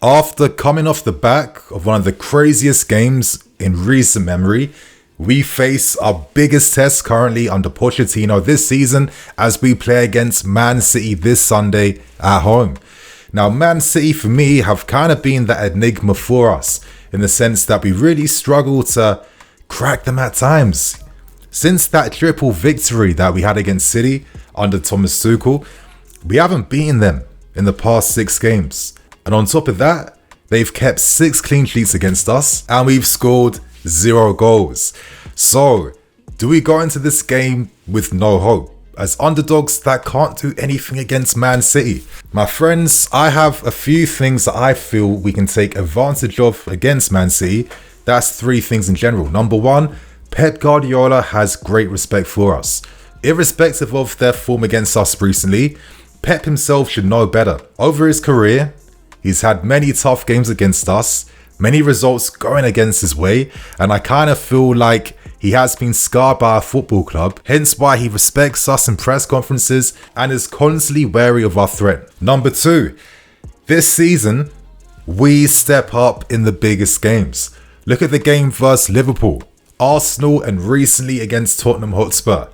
After coming off the back of one of the craziest games in recent memory, we face our biggest test currently under Pochettino this season as we play against Man City this Sunday at home. Now, Man City for me have kind of been that enigma for us in the sense that we really struggle to crack them at times. Since that triple victory that we had against City under Thomas Tuchel, we haven't beaten them in the past 6 games. And on top of that, they've kept 6 clean sheets against us and we've scored 0 goals. So, do we go into this game with no hope as underdogs that can't do anything against Man City? My friends, I have a few things that I feel we can take advantage of against Man City. That's 3 things in general. Number 1, Pep Guardiola has great respect for us. Irrespective of their form against us recently, Pep himself should know better. Over his career, he's had many tough games against us, many results going against his way, and I kind of feel like he has been scarred by our football club, hence why he respects us in press conferences and is constantly wary of our threat. Number 2, this season, we step up in the biggest games. Look at the game versus Liverpool, Arsenal, and recently against Tottenham Hotspur.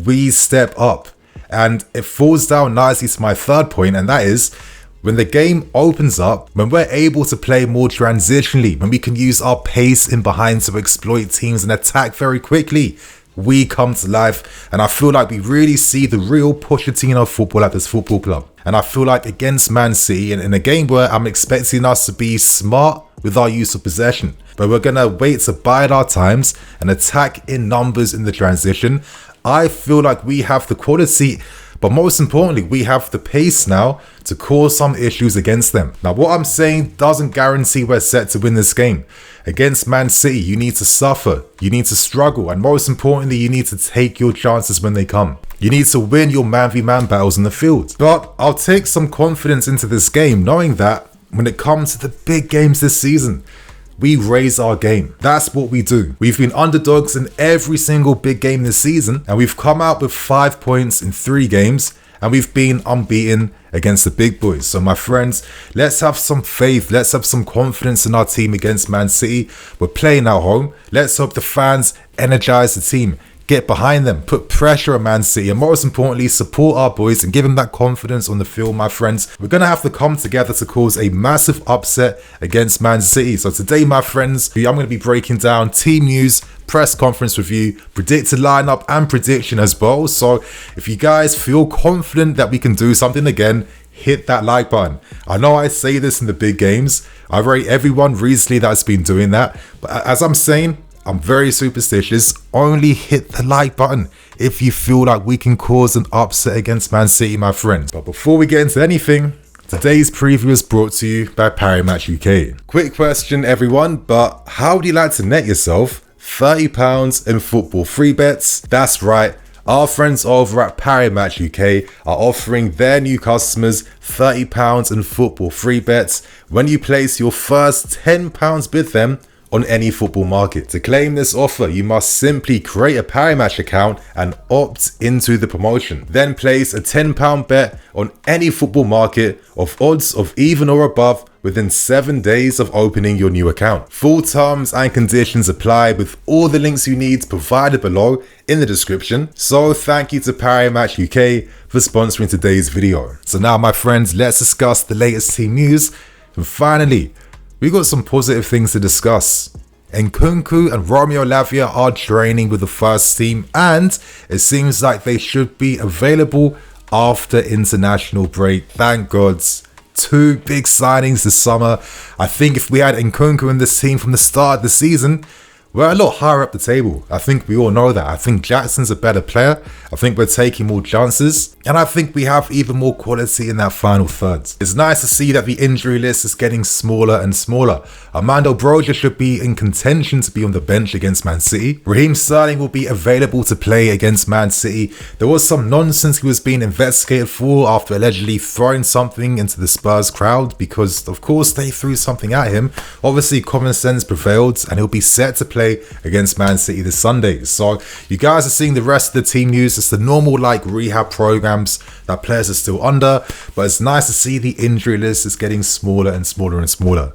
We step up. And it falls down nicely to my third point, and that is when the game opens up, when we're able to play more transitionally, when we can use our pace in behind to exploit teams and attack very quickly, we come to life. And I feel like we really see the real Pochettino football at this football club. And I feel like against Man City, in a game where I'm expecting us to be smart with our use of possession, but we're going to wait to bide our times and attack in numbers in the transition, I feel like we have the quality, but most importantly, we have the pace now to cause some issues against them. Now, what I'm saying doesn't guarantee we're set to win this game. Against Man City, you need to suffer, you need to struggle, and most importantly, you need to take your chances when they come. You need to win your man-v-man battles in the field. But I'll take some confidence into this game, knowing that when it comes to the big games this season, we raise our game. That's what we do. We've been underdogs in every single big game this season, and we've come out with 5 points in 3 games, and we've been unbeaten against the big boys. So my friends, let's have some faith. Let's have some confidence in our team against Man City. We're playing at home. Let's hope the fans energize the team. Get behind them, put pressure on Man City, and most importantly, support our boys and give them that confidence on the field, my friends. We're going to have to come together to cause a massive upset against Man City. So today, my friends, I'm going to be breaking down team news, press conference review, predicted lineup, and prediction as well. So if you guys feel confident that we can do something again, hit that like button. I know I say this in the big games. I rate everyone recently that's been doing that. But as I'm saying, I'm very superstitious. Only hit the like button if you feel like we can cause an upset against Man City, my friends. But before we get into anything, today's preview is brought to you by Parimatch UK. Quick question, everyone, but how would you like to net yourself £30 in football free bets? That's right. Our friends over at Parimatch UK are offering their new customers £30 in football free bets when you place your first £10 with them on any football market. To claim this offer, you must simply create a Parimatch account and opt into the promotion. Then place a £10 bet on any football market of odds of even or above within 7 days of opening your new account. Full terms and conditions apply with all the links you need provided below in the description. So thank you to Parimatch UK for sponsoring today's video. So now, my friends, let's discuss the latest team news. And finally, we got some positive things to discuss. Nkunku and Romeo Lavia are training with the first team, and it seems like they should be available after international break. Thank God. 2 big signings this summer. I think if we had Nkunku in this team from the start of the season, we're a lot higher up the table. I think we all know that. I think Jackson's a better player. I think we're taking more chances. And I think we have even more quality in that final third. It's nice to see that the injury list is getting smaller and smaller. Armando Broja should be in contention to be on the bench against Man City. Raheem Sterling will be available to play against Man City. There was some nonsense he was being investigated for after allegedly throwing something into the Spurs crowd because, of course, they threw something at him. Obviously, common sense prevailed and he'll be set to play play against Man City this Sunday. So you guys are seeing the rest of the team news. It's the normal like rehab programs that players are still under, but it's nice to see the injury list is getting smaller and smaller and smaller.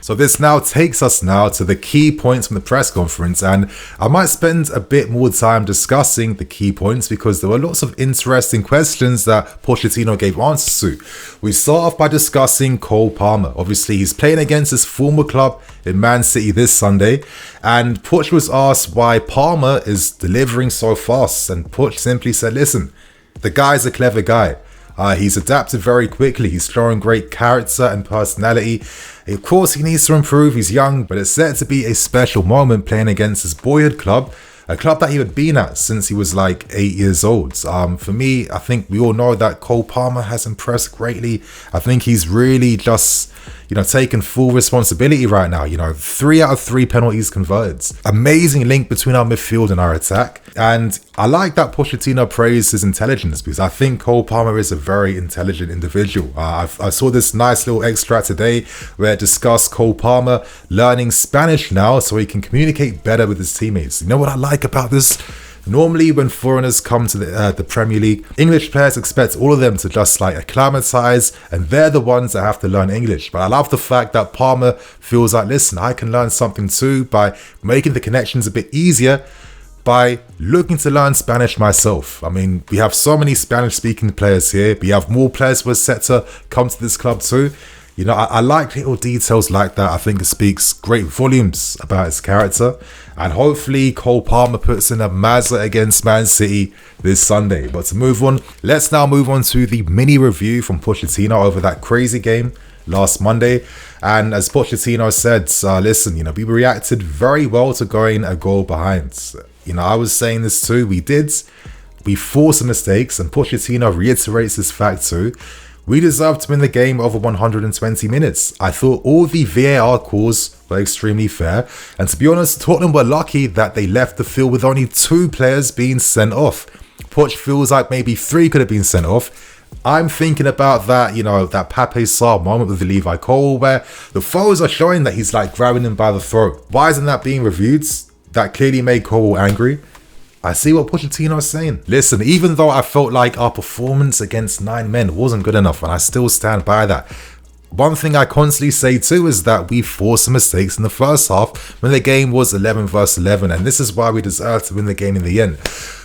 So this now takes us now to the key points from the press conference, and I might spend a bit more time discussing the key points because there were lots of interesting questions that Pochettino gave answers to. We start off by discussing Cole Palmer. Obviously, he's playing against his former club in Man City this Sunday, and Poch was asked why Palmer is delivering so fast, and Poch simply said, listen, the guy's a clever guy. He's adapted very quickly. He's showing great character and personality. Of course, he needs to improve. He's young, but it's set to be a special moment playing against his boyhood club, a club that he had been at since he was like 8 years old. For me, I think we all know that Cole Palmer has impressed greatly. I think he's really just, taken full responsibility right now. 3 out of 3 penalties converted. Amazing link between our midfield and our attack. And I like that Pochettino praised his intelligence because I think Cole Palmer is a very intelligent individual. I saw this nice little extract today where it discussed Cole Palmer learning Spanish now so he can communicate better with his teammates. You know what I like about this? Normally when foreigners come to the Premier League, English players expect all of them to just like acclimatize, and they're the ones that have to learn English. But I love the fact that Palmer feels like, listen, I can learn something too by making the connections a bit easier by looking to learn Spanish myself. I mean, we have so many Spanish speaking players here. We have more players who are set to come to this club too. I like little details like that. I think it speaks great volumes about his character. And hopefully Cole Palmer puts in a mazza against Man City this Sunday. But to move on, let's now move on to the mini review from Pochettino over that crazy game last Monday. And as Pochettino said, listen, we reacted very well to going a goal behind. I was saying this too. We forced mistakes, and Pochettino reiterates this fact too. We deserved to win the game over 120 minutes. I thought all the VAR calls were extremely fair. And to be honest, Tottenham were lucky that they left the field with only 2 players being sent off. Poch feels like maybe 3 could have been sent off. I'm thinking about that, that Pape Sarr moment with Levi Cole where the photos are showing that he's like grabbing him by the throat. Why isn't that being reviewed? That clearly made Cole angry. I see what Pochettino is saying. Listen, even though I felt like our performance against 9 men wasn't good enough, and I still stand by that, one thing I constantly say too is that we forced some mistakes in the first half when the game was 11 versus 11, and this is why we deserved to win the game in the end.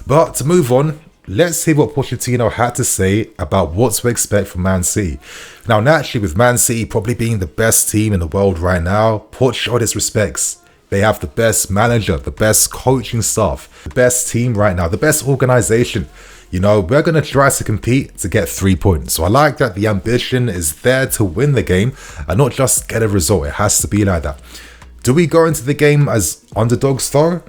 But to move on, let's hear what Pochettino had to say about what to expect from Man City. Now, naturally, with Man City probably being the best team in the world right now, Poch showed his respects. They have the best manager, the best coaching staff, the best team right now, the best organization. We're going to try to compete to get 3 points. So I like that the ambition is there to win the game and not just get a result. It has to be like that. Do we go into the game as underdogs though?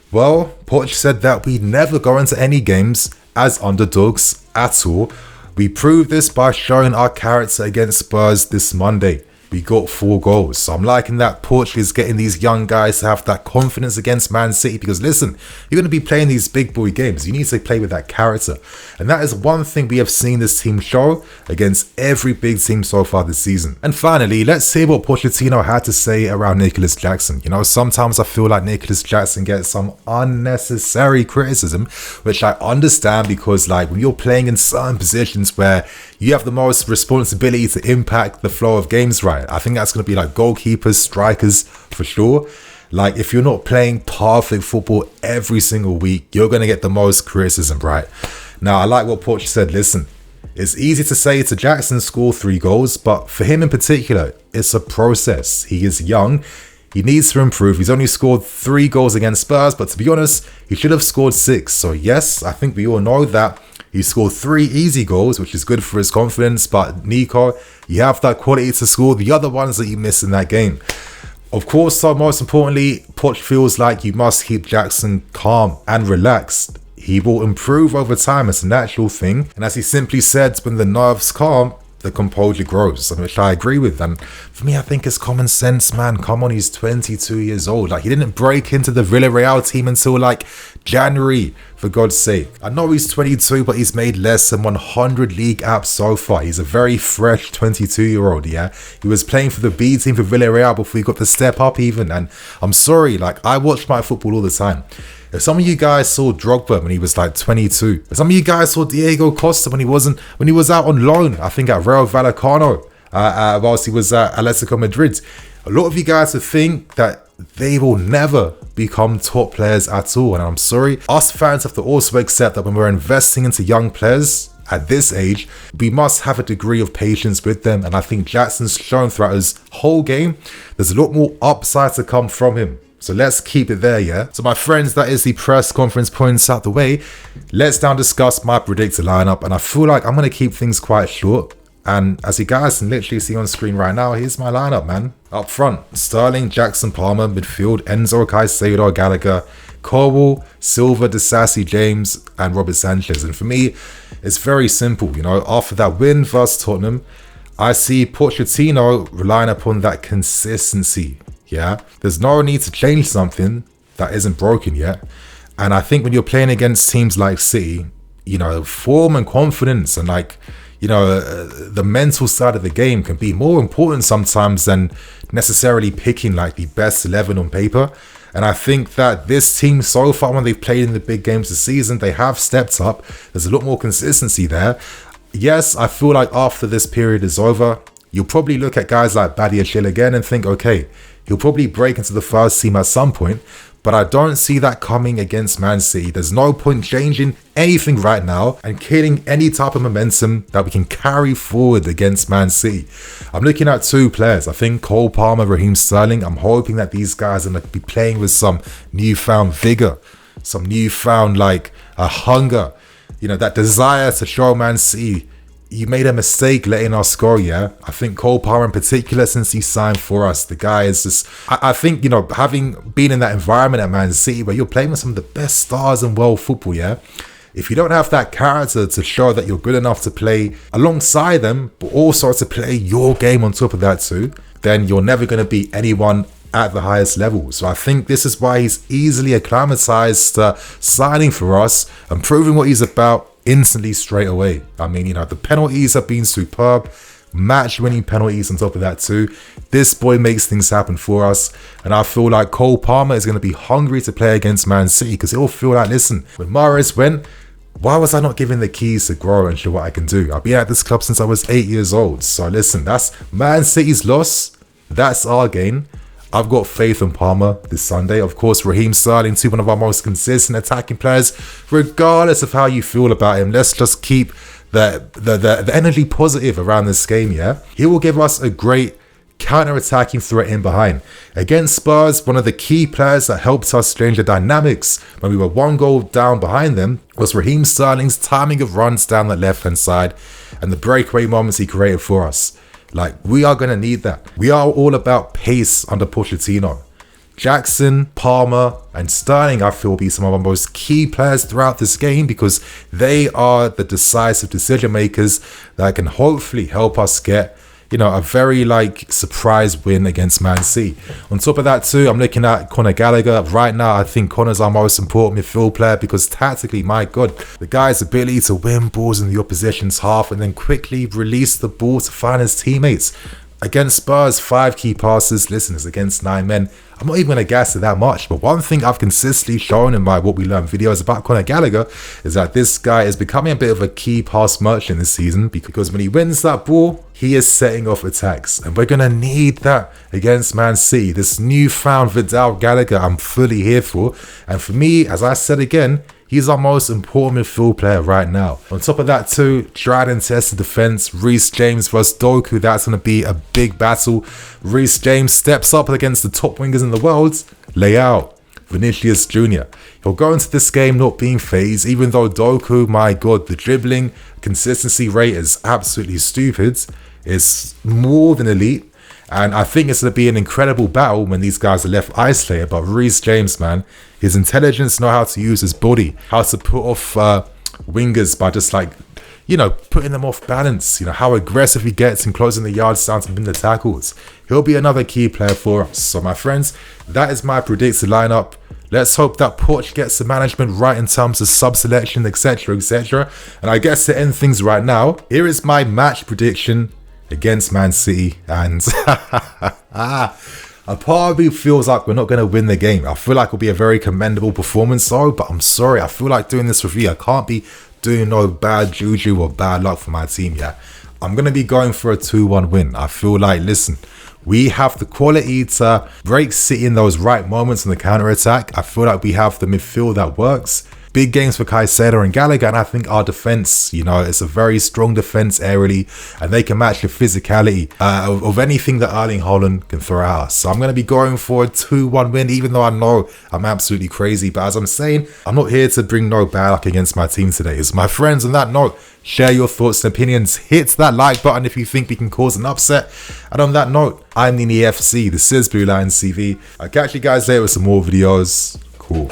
Well, Poch said that we never go into any games as underdogs at all. We proved this by showing our character against Spurs this Monday. We got 4 goals. So I'm liking that Poch is getting these young guys to have that confidence against Man City because listen, you're going to be playing these big boy games. You need to play with that character. And that is one thing we have seen this team show against every big team so far this season. And finally, let's hear what Pochettino had to say around Nicholas Jackson. Sometimes I feel like Nicholas Jackson gets some unnecessary criticism, which I understand because when you're playing in certain positions where you have the most responsibility to impact the flow of games, right? I think that's going to be like goalkeepers, strikers for sure. If you're not playing perfect football every single week, you're going to get the most criticism, right? Now, I like what Poch said. Listen, it's easy to say to Jackson score 3 goals, but for him in particular, it's a process. He is young. He needs to improve. He's only scored 3 goals against Spurs, but to be honest, he should have scored 6. So yes, I think we all know that. He scored 3 easy goals, which is good for his confidence. But Nico, you have that quality to score the other ones that you missed in that game. Of course, so most importantly, Poch feels like you must keep Jackson calm and relaxed. He will improve over time. It's a natural thing. And as he simply said, when the nerves calm, the composure grows, which I agree with. And for me, I think it's common sense, man. Come on, he's 22 years old. He didn't break into the Villarreal team until January, for God's sake. I know he's 22, but he's made less than 100 league apps so far. He's a very fresh 22-year-old, yeah? He was playing for the B team for Villarreal before he got the step up even. And I'm sorry, like, I watch my football all the time. If some of you guys saw Drogba when he was like 22, if some of you guys saw Diego Costa when he was out on loan, I think at Real Vallecano, whilst he was at Atletico Madrid, a lot of you guys would think that they will never become top players at all. And I'm sorry, us fans have to also accept that when we're investing into young players at this age, we must have a degree of patience with them. And I think Jackson's shown throughout his whole game, there's a lot more upside to come from him. So let's keep it there, yeah? So my friends, that is the press conference points out the way. Let's now discuss my predicted lineup. And I feel like I'm going to keep things quite short. And as you guys can literally see on screen right now, here's my lineup, man. Up front, Sterling, Jackson, Palmer. Midfield, Enzo, Caicedo, Gallagher, Colwill, Silva, Disasi, James, and Robert Sanchez. And for me, it's very simple. You know, after that win versus Tottenham, I see Pochettino relying upon that consistency. Yeah, there's no need to change something that isn't broken yet. And I think when you're playing against teams like City, you know, form and confidence and like, you know, the mental side of the game can be more important sometimes than necessarily picking like the best 11 on paper. And I think that this team so far, when they've played in the big games this season, they have stepped up. There's a lot more consistency there. Yes, I feel like after this period is over, you'll probably look at guys like Badiashile again and think, okay, he'll probably break into the first team at some point, but I don't see that coming against Man City. There's no point changing anything right now and killing any type of momentum that we can carry forward against Man City. I'm looking at two players. I think Cole Palmer, Raheem Sterling. I'm hoping that these guys are going to be playing with some newfound vigor, some newfound like a hunger, you know, that desire to show Man City, you made a mistake letting us go, yeah? I think Cole Palmer in particular, since he signed for us, the guy is just... I think, you know, having been in that environment at Man City where you're playing with some of the best stars in world football, yeah? If you don't have that character to show that you're good enough to play alongside them, but also to play your game on top of that too, then you're never going to beat anyone at the highest level. So I think this is why he's easily acclimatized to signing for us and proving what he's about instantly straight away. I mean, you know, the penalties have been superb, match-winning penalties on top of that too. This boy makes things happen for us, and I feel like Cole Palmer is going to be hungry to play against Man City because he'll feel like, listen, when Mahrez went, why was I not given the keys to grow and show what I can do? I've been at this club since I was 8 years old. So listen, that's Man City's loss, that's our gain. I've got faith in Palmer this Sunday. Of course, Raheem Sterling, one of our most consistent attacking players. Regardless of how you feel about him, let's just keep the energy positive around this game, yeah? He will give us a great counter-attacking threat in behind. Against Spurs, one of the key players that helped us change the dynamics when we were one goal down behind them was Raheem Sterling's timing of runs down the left-hand side and the breakaway moments he created for us. Like, we are going to need that. We are all about pace under Pochettino. Jackson, Palmer, and Sterling, I feel, will be some of our most key players throughout this game because they are the decisive decision makers that can hopefully help us get, you know, a very like surprise win against Man City. On top of that too, I'm looking at Conor Gallagher. Right now, I think Conor's our most important midfield player because tactically, my God, the guy's ability to win balls in the opposition's half and then quickly release the ball to find his teammates. Against Spurs, 5 key passes. Listen, it's against 9 men. I'm not even going to gas it that much, but one thing I've consistently shown in my What We Learn videos about Conor Gallagher is that this guy is becoming a bit of a key pass merchant this season because when he wins that ball, he is setting off attacks. And we're going to need that against Man City. This newfound Vidal Gallagher, I'm fully here for. And for me, as I said again, he's our most important midfield player right now. On top of that too, tried and tested defense. Reece James versus Doku, that's going to be a big battle. Reece James steps up against the top wingers in the world. Lay out. Vinicius Jr. He'll go into this game not being phased, even though Doku, my God, the dribbling consistency rate is absolutely stupid. It's more than elite. And I think it's going to be an incredible battle when these guys are left isolated. But Reece James, man, his intelligence, know how to use his body, how to put off wingers by just like, you know, putting them off balance. You know, how aggressive he gets and closing the yards down to win the tackles. He'll be another key player for us. So my friends, that is my predicted lineup. Let's hope that Poch gets the management right in terms of sub selection, etc, etc. And I guess to end things right now, here is my match prediction against Man City. And a part of me feels like we're not going to win the game. I feel like it'll be a very commendable performance though, but I'm sorry, I feel like doing this review, I can't be doing no bad juju or bad luck for my team yet. I'm going to be going for a 2-1 win. I feel like, listen, we have the quality to break City in those right moments in the counter-attack. I feel like we have the midfield that works. Big games for Caicedo and Gallagher, and I think our defence, you know, it's a very strong defence aerially, and they can match the physicality of anything that Erling Haaland can throw at us. So I'm going to be going for a 2-1 win, even though I know I'm absolutely crazy. But as I'm saying, I'm not here to bring no bad luck against my team today. So my friends, on that note, share your thoughts and opinions. Hit that like button if you think we can cause an upset. And on that note, I'm Nini FC. This is BlueLionsTV. I'll catch you guys later with some more videos. Cool.